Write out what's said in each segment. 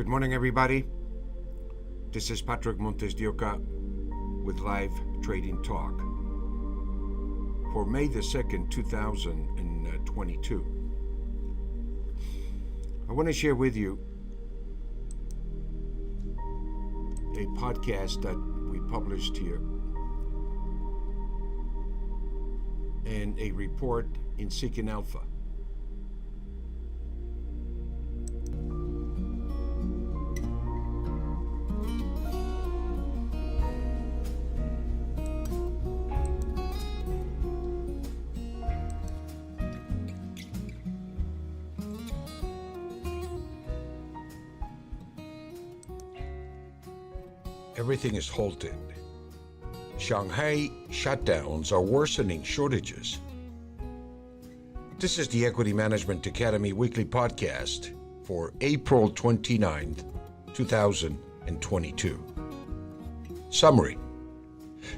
Good morning, everybody. This is Patrick MontesDeOca with Live Trading Talk for May the 2nd, 2022. I want to share with you a podcast that we published here and a report in Seeking Alpha. Everything is halted. Shanghai shutdowns are worsening shortages. This is the Equity Management Academy weekly podcast for April 29th, 2022. Summary.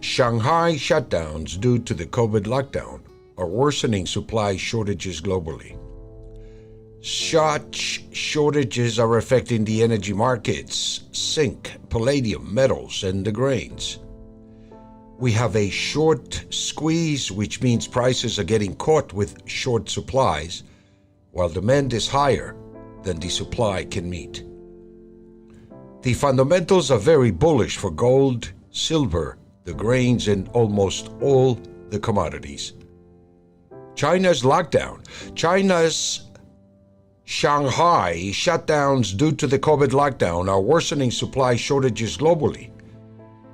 Shanghai shutdowns due to the COVID lockdown are worsening supply shortages globally. Such shortages are affecting the energy markets, zinc, palladium, metals, and the grains. We have a short squeeze, which means prices are getting caught with short supplies, while demand is higher than the supply can meet. The fundamentals are very bullish for gold, silver, the grains, and almost all the commodities. China's Shanghai shutdowns due to the COVID lockdown are worsening supply shortages globally.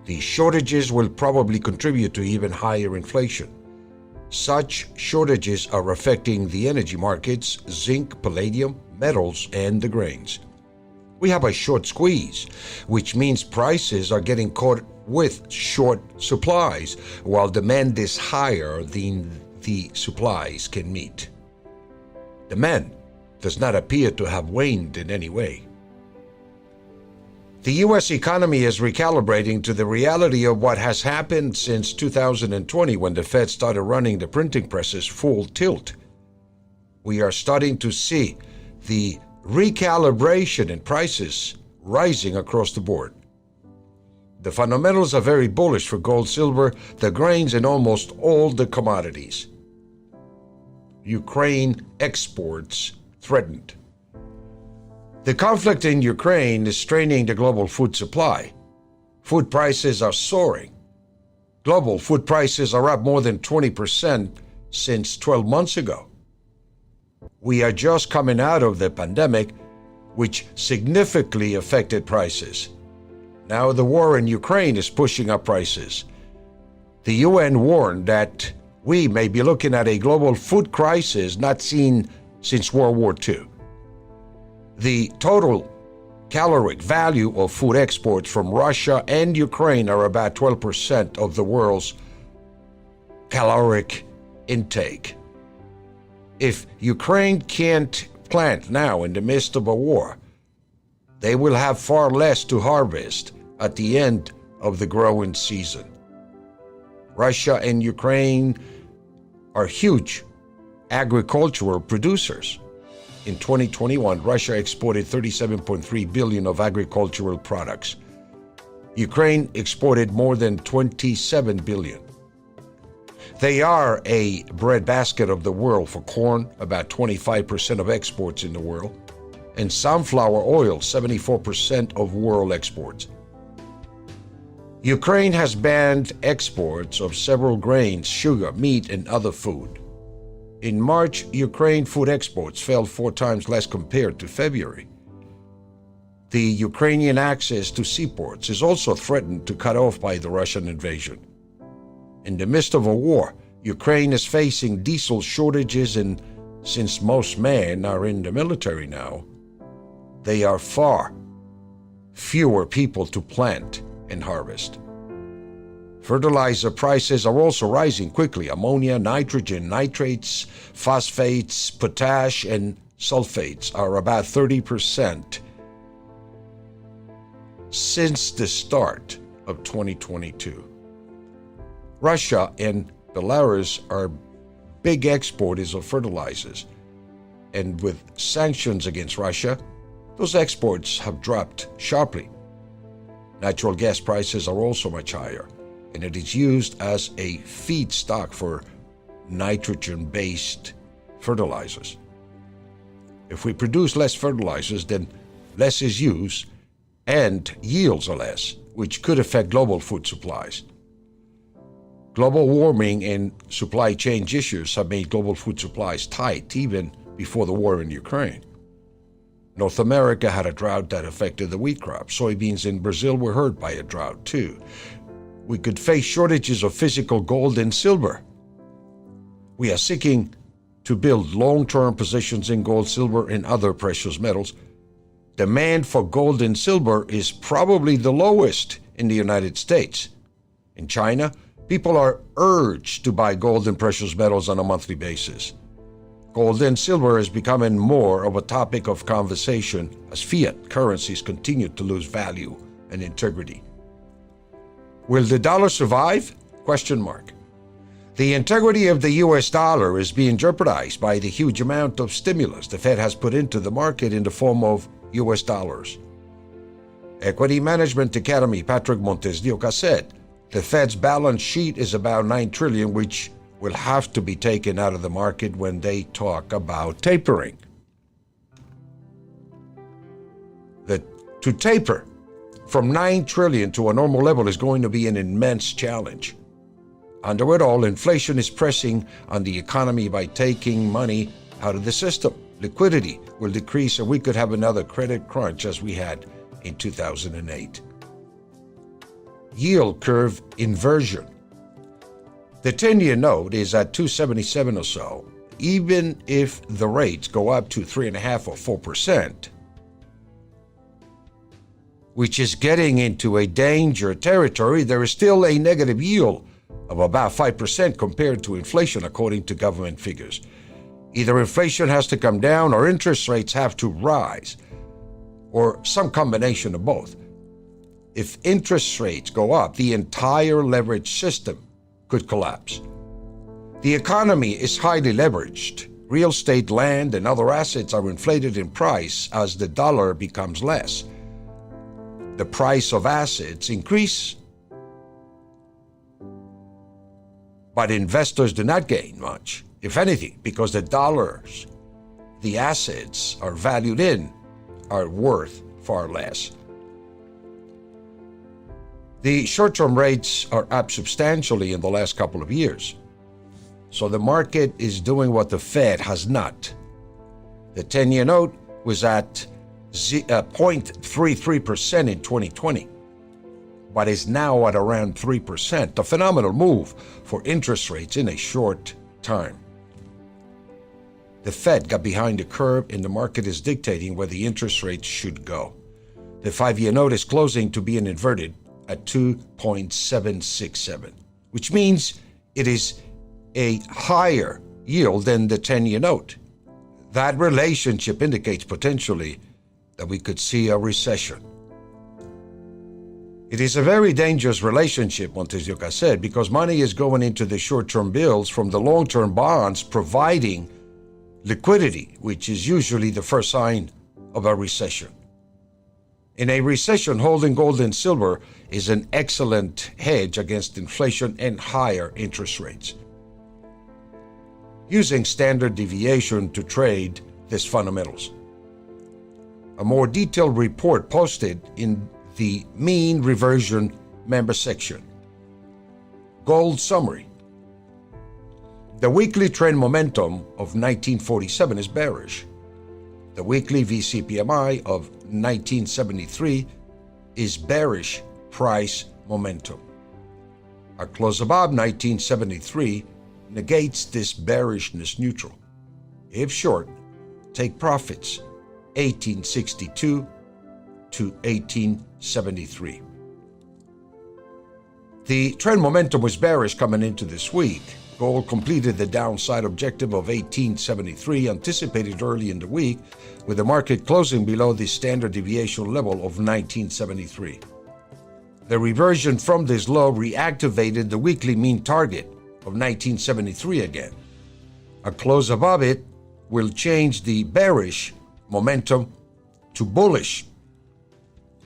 These shortages will probably contribute to even higher inflation. Such shortages are affecting the energy markets, zinc, palladium, metals, and the grains. We have a short squeeze, which means prices are getting caught with short supplies, while demand is higher than the supplies can meet. Demand does not appear to have waned in any way. The U.S. economy is recalibrating to the reality of what has happened since 2020 when the Fed started running the printing presses full tilt. We are starting to see the recalibration in prices rising across the board. The fundamentals are very bullish for gold, silver, the grains, and almost all the commodities. Ukraine exports threatened. The conflict in Ukraine is straining the global food supply. Food prices are soaring. Global food prices are up more than 20% since 12 months ago. We are just coming out of the pandemic, which significantly affected prices. Now the war in Ukraine is pushing up prices. The UN warned that we may be looking at a global food crisis not seen since World War II. The total caloric value of food exports from Russia and Ukraine are about 12% of the world's caloric intake. If Ukraine can't plant now in the midst of a war, they will have far less to harvest at the end of the growing season. Russia and Ukraine are huge agricultural producers. In 2021, Russia exported 37.3 billion of agricultural products. Ukraine exported more than 27 billion. They are a breadbasket of the world for corn, about 25% of exports in the world, and sunflower oil, 74% of world exports. Ukraine has banned exports of several grains, sugar, meat, and other food. In March, Ukraine food exports fell 4 times less compared to February. The Ukrainian access to seaports is also threatened to cut off by the Russian invasion. In the midst of a war, Ukraine is facing diesel shortages, and since most men are in the military now, they are far fewer people to plant and harvest. Fertilizer prices are also rising quickly. Ammonia, nitrogen, nitrates, phosphates, potash, and sulfates are about 30% since the start of 2022. Russia and Belarus are big exporters of fertilizers, and with sanctions against Russia, those exports have dropped sharply. Natural gas prices are also much higher, and it is used as a feedstock for nitrogen-based fertilizers. If we produce less fertilizers, then less is used and yields are less, which could affect global food supplies. Global warming and supply chain issues have made global food supplies tight even before the war in Ukraine. North America had a drought that affected the wheat crop. Soybeans in Brazil were hurt by a drought too. We could face shortages of physical gold and silver. We are seeking to build long-term positions in gold, silver, and other precious metals. Demand for gold and silver is probably the lowest in the United States. In China, people are urged to buy gold and precious metals on a monthly basis. Gold and silver is becoming more of a topic of conversation as fiat currencies continue to lose value and integrity. Will the dollar survive? Question mark. The integrity of the US dollar is being jeopardized by the huge amount of stimulus the Fed has put into the market in the form of US dollars. Equity Management Academy Patrick MontesDeOca said the Fed's balance sheet is about $9 trillion, which will have to be taken out of the market when they talk about tapering. To taper from $9 trillion to a normal level is going to be an immense challenge. Under it all, inflation is pressing on the economy by taking money out of the system. Liquidity will decrease and we could have another credit crunch as we had in 2008. Yield curve inversion. The 10-year note is at 277 or so. Even if the rates go up to 3.5% or 4%, which is getting into a danger territory, there is still a negative yield of about 5% compared to inflation, according to government figures. Either inflation has to come down or interest rates have to rise, or some combination of both. If interest rates go up, the entire leverage system could collapse. The economy is highly leveraged. Real estate, land, and other assets are inflated in price as the dollar becomes less. The price of assets increase, but investors do not gain much, if anything, because the dollars the assets are valued in are worth far less. The short-term rates are up substantially in the last couple of years, so the market is doing what the Fed has not. The 10-year note was at 0.33% in 2020, but is now at around 3%, a phenomenal move for interest rates in a short time. The Fed got behind the curve and the market is dictating where the interest rates should go. The 5-year note is closing to be inverted at 2.767, which means it is a higher yield than the 10-year note. That relationship indicates potentially that we could see a recession. It is a very dangerous relationship, MontesDeOca said, because money is going into the short-term bills from the long-term bonds, providing liquidity, which is usually the first sign of a recession. In a recession, holding gold and silver is an excellent hedge against inflation and higher interest rates. Using standard deviation to trade these fundamentals. A more detailed report posted in the mean reversion member section. Gold summary. The weekly trend momentum of 1947 is bearish. The weekly VCPMI of 1973 is bearish price momentum. A close above 1973 negates this bearishness neutral. If short, take profits 1862 to 1873. The trend momentum was bearish coming into this week. Gold completed the downside objective of 1873 anticipated early in the week, with the market closing below the standard deviation level of 1973. The reversion from this low reactivated the weekly mean target of 1973 again. A close above it will change the bearish momentum to bullish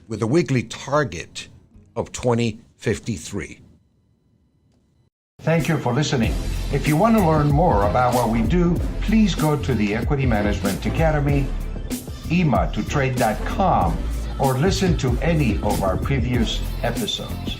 with a weekly target of 2053. Thank you for listening. If you want to learn more about what we do, please go to the Equity Management Academy, ematotrade.com, or listen to any of our previous episodes.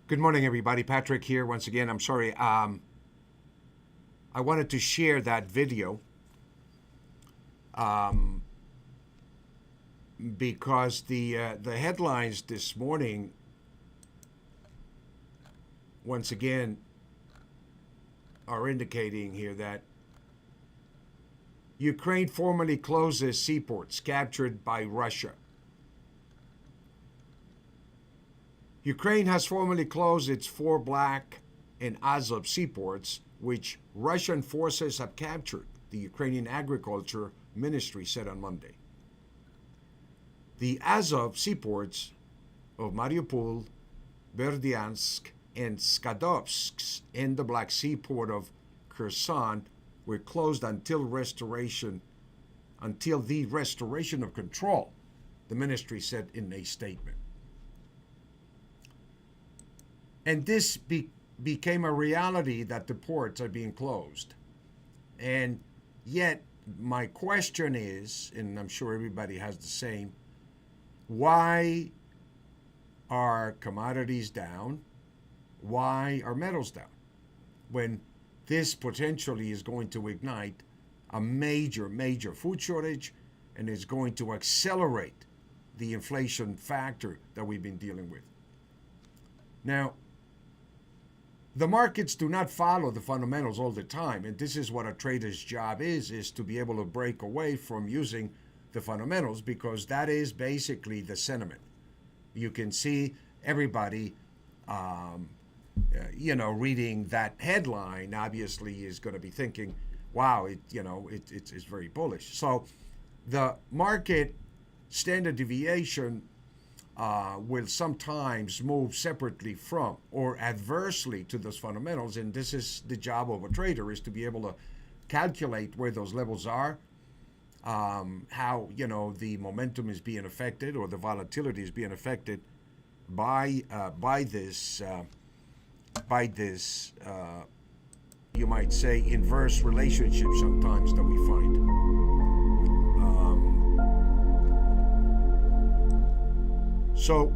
Good morning, everybody. Patrick here once again. I'm sorry. I wanted to share that video because the headlines this morning, once again, are indicating here that Ukraine formally closes seaports captured by Russia. Ukraine has formally closed its 4 Black and Azov seaports, which Russian forces have captured, the Ukrainian Agriculture Ministry said on Monday. The Azov seaports of Mariupol, Berdyansk, and Skadovsk and the Black Sea port of Kherson were closed until the restoration of control, the ministry said in a statement. And this became a reality that the ports are being closed. And yet, my question is, and I'm sure everybody has the same, why are commodities down? Why are metals down? When this potentially is going to ignite a major, major food shortage and is going to accelerate the inflation factor that we've been dealing with. Now, the markets do not follow the fundamentals all the time, and this is what a trader's job is to be able to break away from using the fundamentals, because that is basically the sentiment. You can see everybody, reading that headline obviously is going to be thinking, wow, it's very bullish. So the market standard deviation will sometimes move separately from or adversely to those fundamentals, and this is the job of a trader, is to be able to calculate where those levels are how the momentum is being affected, or the volatility is being affected by this you might say inverse relationship sometimes that we find. So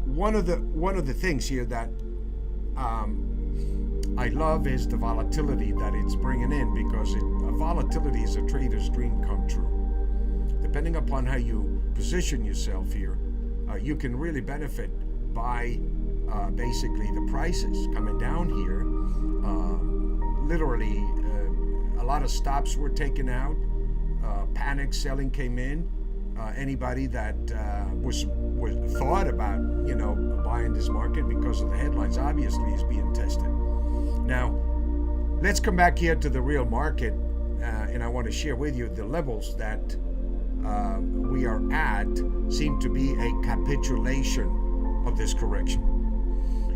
one of the things here that I love is the volatility that it's bringing in, because volatility is a trader's dream come true. Depending upon how you position yourself here, you can really benefit by basically the prices coming down here. Literally, a lot of stops were taken out. Panic selling came in. Anybody that was thought about buying this market because of the headlines obviously is being tested. Now, let's come back here to the real market, and I want to share with you the levels that we are at seem to be a capitulation of this correction.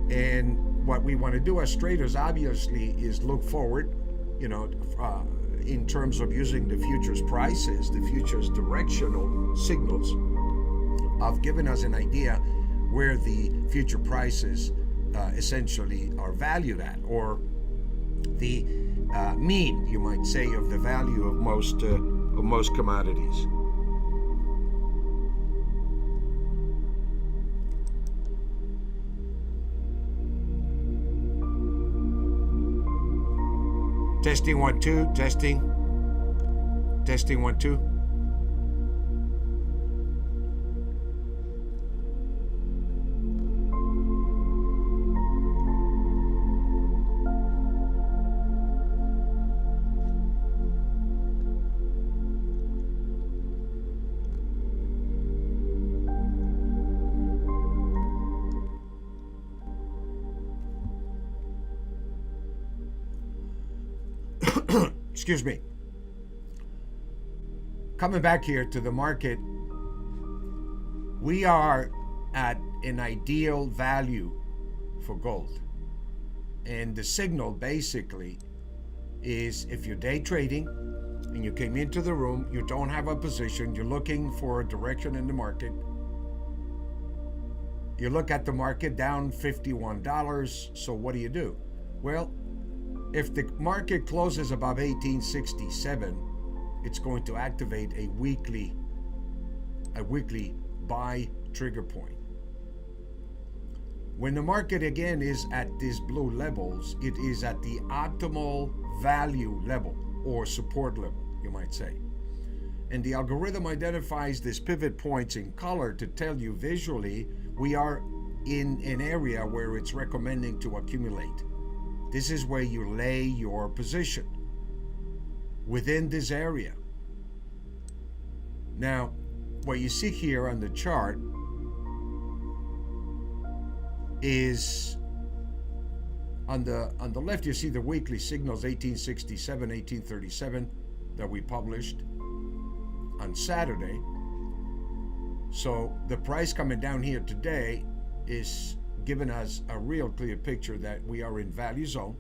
And what we want to do as traders obviously is look forward, in terms of using the futures prices, the futures directional signals of giving us an idea where the future prices essentially are valued at, or the mean, you might say, of the value of most commodities. Testing 1 2, testing 1 2. Excuse me. Coming back here to the market, we are at an ideal value for gold. And the signal basically is, if you're day trading and you came into the room, you don't have a position, you're looking for a direction in the market, you look at the market down $51, so what do? Well, if the market closes above 1867, it's going to activate a weekly buy trigger point. When the market again is at these blue levels, it is at the optimal value level, or support level, you might say. And the algorithm identifies these pivot points in color to tell you visually we are in an area where it's recommending to accumulate. This is where you lay your position within this area. Now, what you see here on the chart is on the left, you see the weekly signals 1867, 1837 that we published on Saturday. So the price coming down here today is giving us a real clear picture that we are in value zone,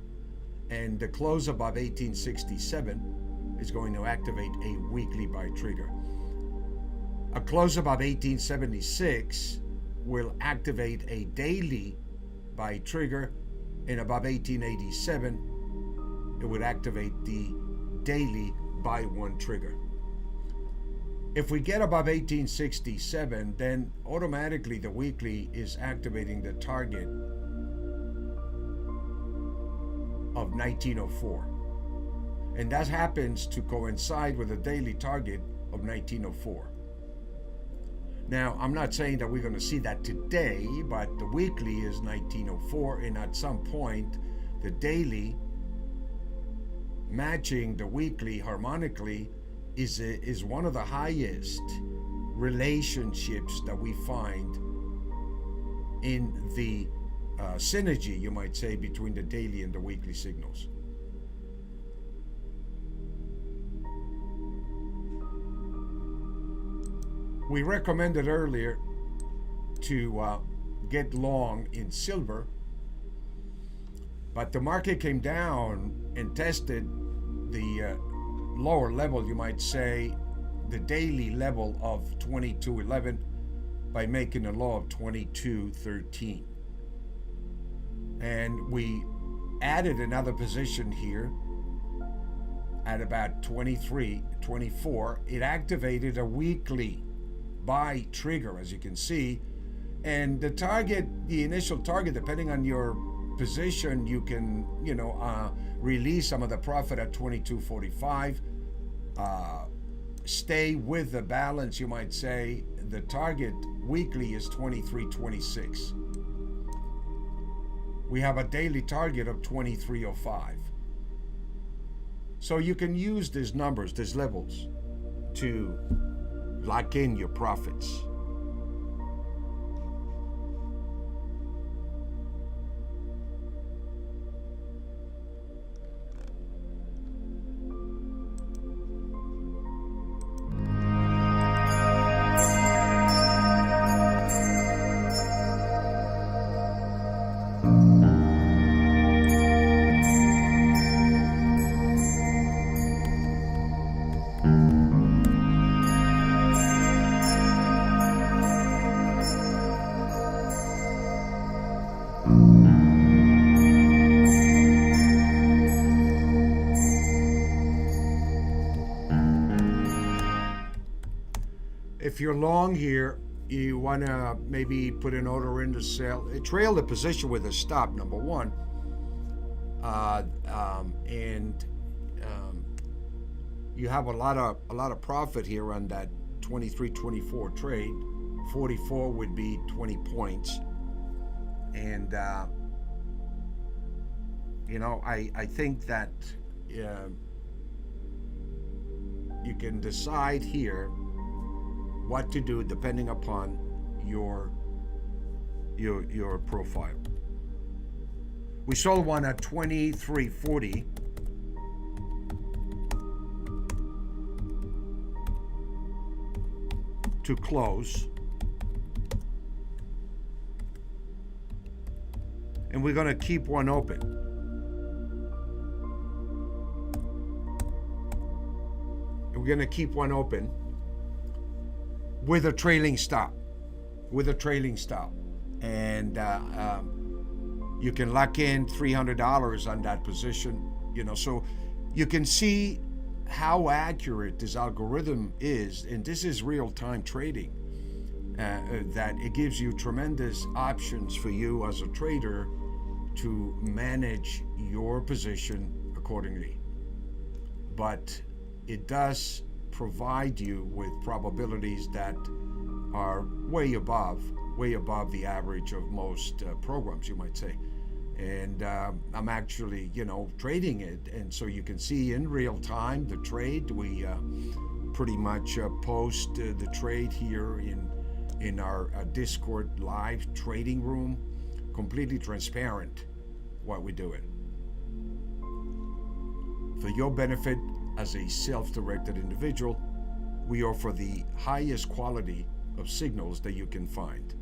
and the close above 1867 is going to activate a weekly buy trigger. A close above 1876 will activate a daily buy trigger, and above 1887 it would activate the daily buy one trigger. If we get above 1867, then automatically the weekly is activating the target of 1904. And that happens to coincide with the daily target of 1904. Now, I'm not saying that we're going to see that today, but the weekly is 1904, and at some point, the daily matching the weekly harmonically is one of the highest relationships that we find in the synergy, you might say, between the daily and the weekly signals. We recommended earlier to get long in silver, but the market came down and tested the lower level, you might say, the daily level of 22.11 by making a low of 22.13. And we added another position here at about 23.24. It activated a weekly buy trigger, as you can see. And the target, the initial target, depending on your position, you can, release some of the profit at 22.45. Stay with the balance, you might say. The target weekly is 23.26. We have a daily target of 23.05. So you can use these numbers, these levels, to lock in your profits. If you're long here, you want to maybe put an order in to sell. Trail the position with a stop, number one. You have a lot of profit here on that 23-24 trade. 44 would be 20 points. And I think that you can decide here what to do depending upon your profile. We sold one at 23.40. to close. And we're going to keep one open. And we're going to keep one open with a trailing stop. And you can lock in $300 on that position, so you can see how accurate this algorithm is, and this is real-time trading, that it gives you tremendous options for you as a trader to manage your position accordingly. But it does provide you with probabilities that are way above the average of most programs, you might say. And I'm actually, trading it, and so you can see in real time the trade. We pretty much post the trade here in our Discord live trading room, completely transparent what we're doing. For your benefit as a self-directed individual, we offer the highest quality of signals that you can find.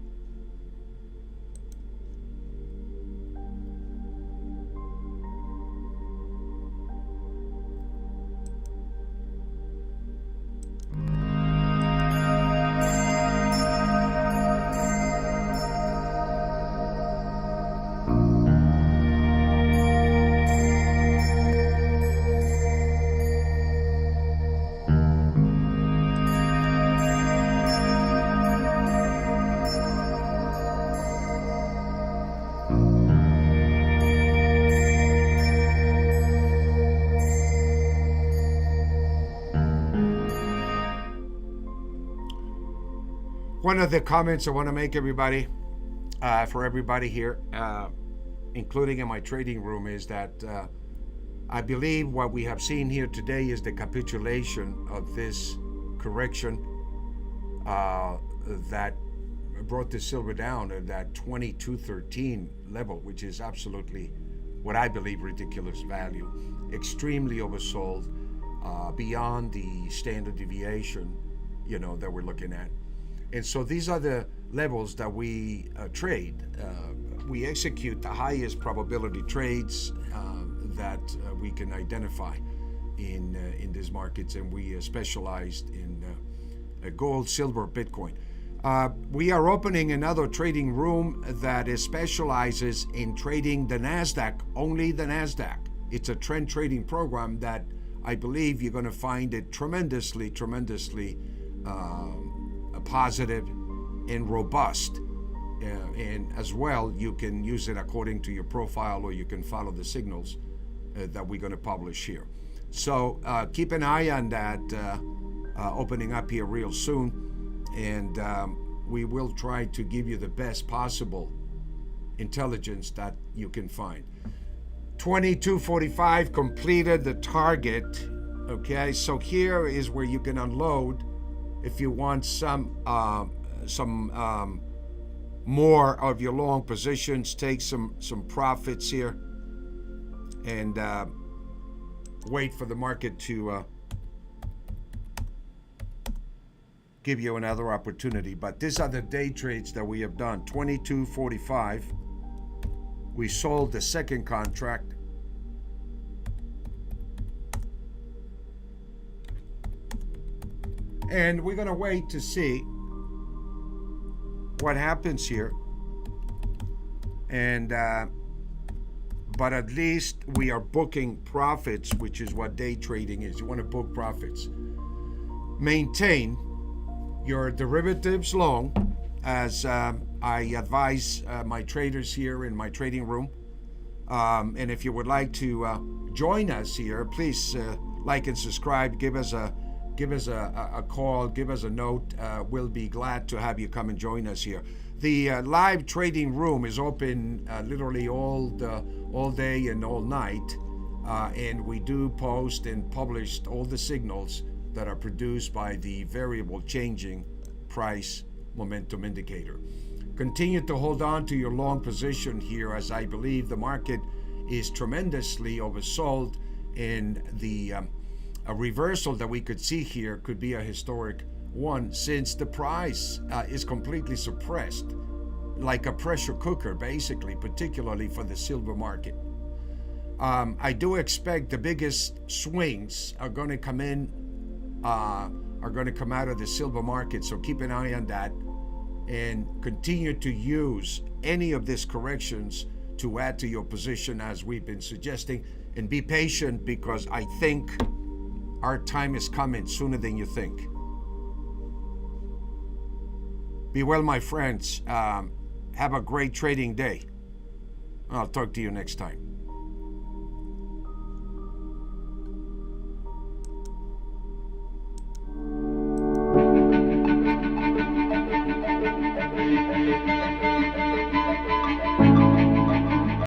One of the comments I want to make, everybody, for everybody here, including in my trading room, is that I believe what we have seen here today is the capitulation of this correction that brought the silver down at that 22.13 level, which is absolutely what I believe ridiculous value, extremely oversold, beyond the standard deviation, that we're looking at. And so these are the levels that we trade. We execute the highest probability trades that we can identify. in these markets, and we specialized in gold, silver, Bitcoin. We are opening another trading room that specializes in trading the NASDAQ, only the NASDAQ. It's a trend trading program that I believe you're going to find it tremendously positive and robust. And as well, you can use it according to your profile, or you can follow the signals that we're going to publish here. So keep an eye on that opening up here real soon, and we will try to give you the best possible intelligence that you can find. 2245 completed the target. Okay, so here is where you can unload if you want some more of your long positions. Take some profits here and wait for the market to give you another opportunity. But these are the day trades that we have done. 2245, we sold the second contract. And we're going to wait to see what happens here. And but at least we are booking profits, which is what day trading is. You want to book profits. Maintain your derivatives long, as I advise my traders here in my trading room. And if you would like to join us here, please like and subscribe. Give us a call, give us a note. We'll be glad to have you come and join us here. The live trading room is open literally all day and all night, and we do post and publish all the signals that are produced by the variable changing price momentum indicator. Continue to hold on to your long position here, as I believe the market is tremendously oversold, and a reversal that we could see here could be a historic one, since the price is completely suppressed, like a pressure cooker, basically, particularly for the silver market. I do expect the biggest swings are going to come out of the silver market, so keep an eye on that, and continue to use any of these corrections to add to your position, as we've been suggesting, and be patient, because I think our time is coming sooner than you think. Be well, my friends. Have a great trading day. I'll talk to you next time.